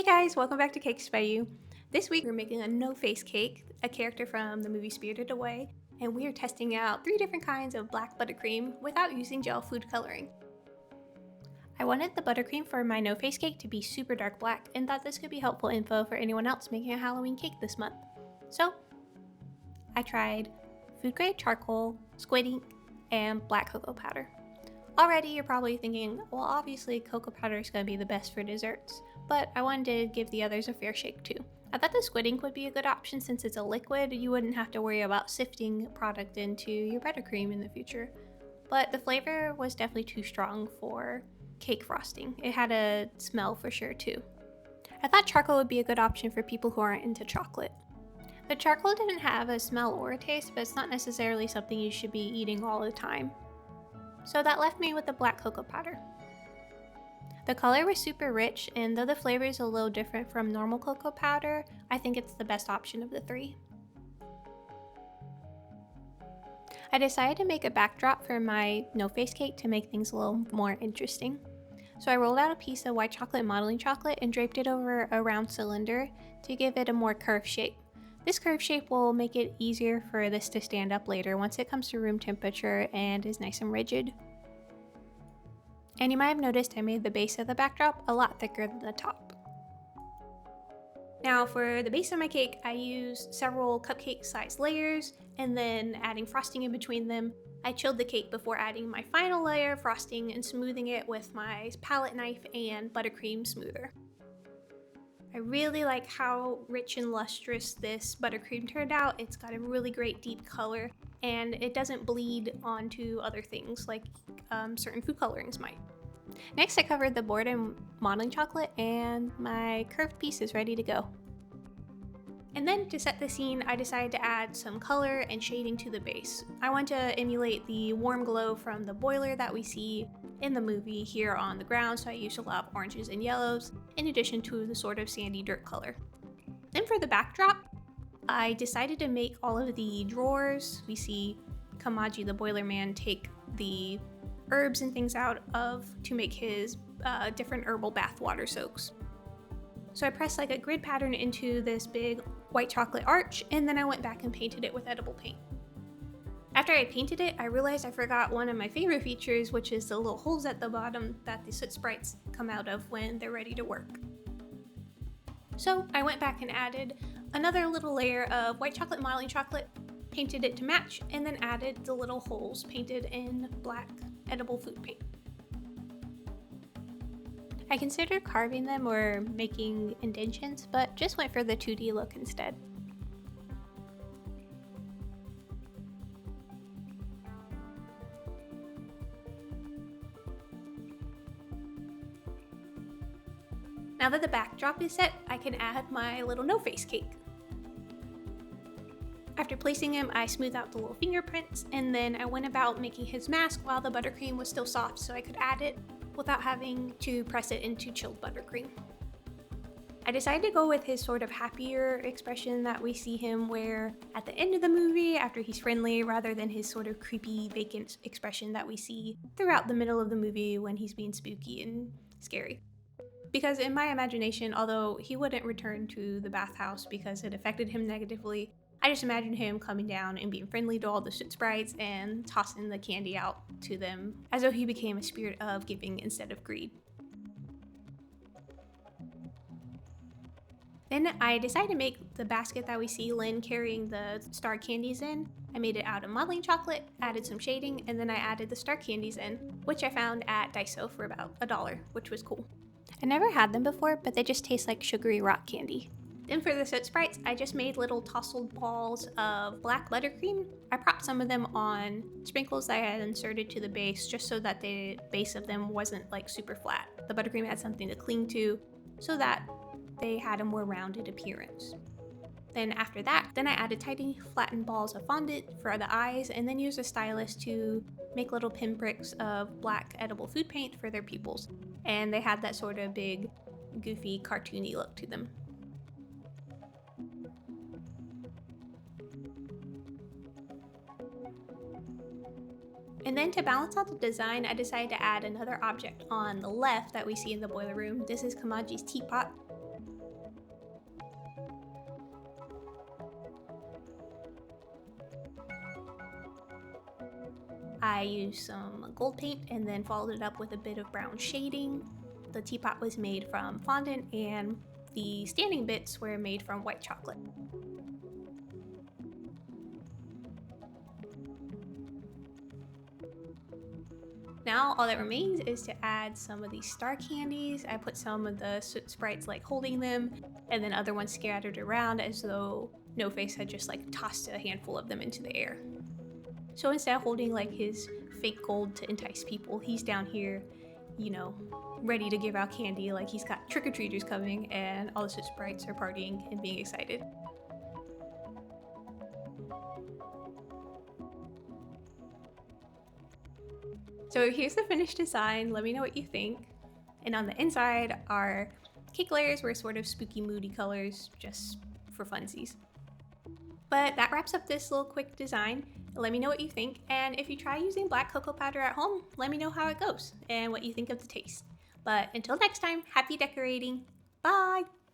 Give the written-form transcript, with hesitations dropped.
Hey guys, welcome back to Cakes by You. This week we're making a no-face cake, a character from the movie Spirited Away, and we are testing out 3 different kinds of black buttercream without using gel food coloring. I wanted the buttercream for my no-face cake to be super dark black and thought this could be helpful info for anyone else making a Halloween cake this month. So, I tried food grade charcoal, squid ink, and black cocoa powder. Already you're probably thinking, well obviously cocoa powder is going to be the best for desserts, but I wanted to give the others a fair shake too. I thought the squid ink would be a good option since it's a liquid. You wouldn't have to worry about sifting product into your buttercream in the future. But the flavor was definitely too strong for cake frosting. It had a smell for sure too. I thought charcoal would be a good option for people who aren't into chocolate. The charcoal didn't have a smell or a taste, but it's not necessarily something you should be eating all the time. So that left me with the black cocoa powder. The color was super rich, and though the flavor is a little different from normal cocoa powder, I think it's the best option of the 3. I decided to make a backdrop for my no-face cake to make things a little more interesting. So I rolled out a piece of white chocolate modeling chocolate and draped it over a round cylinder to give it a more curved shape. This curved shape will make it easier for this to stand up later once it comes to room temperature and is nice and rigid. And you might have noticed I made the base of the backdrop a lot thicker than the top. Now for the base of my cake, I used several cupcake-sized layers, and then adding frosting in between them. I chilled the cake before adding my final layer of frosting and smoothing it with my palette knife and buttercream smoother. I really like how rich and lustrous this buttercream turned out. It's got a really great deep color, and it doesn't bleed onto other things like certain food colorings might. Next, I covered the board in modeling chocolate, and my curved piece is ready to go. And then to set the scene, I decided to add some color and shading to the base. I want to emulate the warm glow from the boiler that we see in the movie here on the ground, so I used a lot of oranges and yellows, in addition to the sort of sandy dirt color. Then for the backdrop, I decided to make all of the drawers. We see Kamaji the Boiler Man take the herbs and things out of to make his different herbal bath water soaks. So I pressed like a grid pattern into this big white chocolate arch, and then I went back and painted it with edible paint. After I painted it, I realized I forgot one of my favorite features, which is the little holes at the bottom that the Soot sprites come out of when they're ready to work. So I went back and added another little layer of white chocolate modeling chocolate, painted it to match, and then added the little holes painted in black edible food paint. I considered carving them or making indentions, but just went for the 2D look instead. Now that the backdrop is set, I can add my little no-face cake. After placing him, I smoothed out the little fingerprints, and then I went about making his mask while the buttercream was still soft so I could add it without having to press it into chilled buttercream. I decided to go with his sort of happier expression that we see him wear at the end of the movie after he's friendly, rather than his sort of creepy, vacant expression that we see throughout the middle of the movie when he's being spooky and scary. Because in my imagination, although he wouldn't return to the bathhouse because it affected him negatively, I just imagined him coming down and being friendly to all the Soot sprites and tossing the candy out to them as though he became a spirit of giving instead of greed. Then I decided to make the basket that we see Lynn carrying the star candies in. I made it out of modeling chocolate, added some shading, and then I added the star candies in, which I found at Daiso for about $1, which was cool. I never had them before, but they just taste like sugary rock candy. Then for the Soot sprites, I just made little tousled balls of black buttercream. I propped some of them on sprinkles that I had inserted to the base just so that the base of them wasn't like super flat. The buttercream had something to cling to so that they had a more rounded appearance. Then after that, I added tiny flattened balls of fondant for the eyes, and then used a stylus to make little pinpricks of black edible food paint for their pupils. And they had that sort of big, goofy, cartoony look to them. And then to balance out the design, I decided to add another object on the left that we see in the boiler room. This is Kamaji's teapot. I used some gold paint and then followed it up with a bit of brown shading. The teapot was made from fondant and the standing bits were made from white chocolate. Now all that remains is to add some of these star candies. I put some of the Soot sprites like holding them, and then other ones scattered around as though No Face had just like tossed a handful of them into the air. So instead of holding like his fake gold to entice people, he's down here, you know, ready to give out candy, like he's got trick-or-treaters coming and all the Soot sprites are partying and being excited. So here's the finished design. Let me know what you think. And on the inside, our cake layers were sort of spooky, moody colors, just for funsies. But that wraps up this little quick design. Let me know what you think, and if you try using black cocoa powder at home, let me know how it goes and what you think of the taste. But until next time, happy decorating! Bye!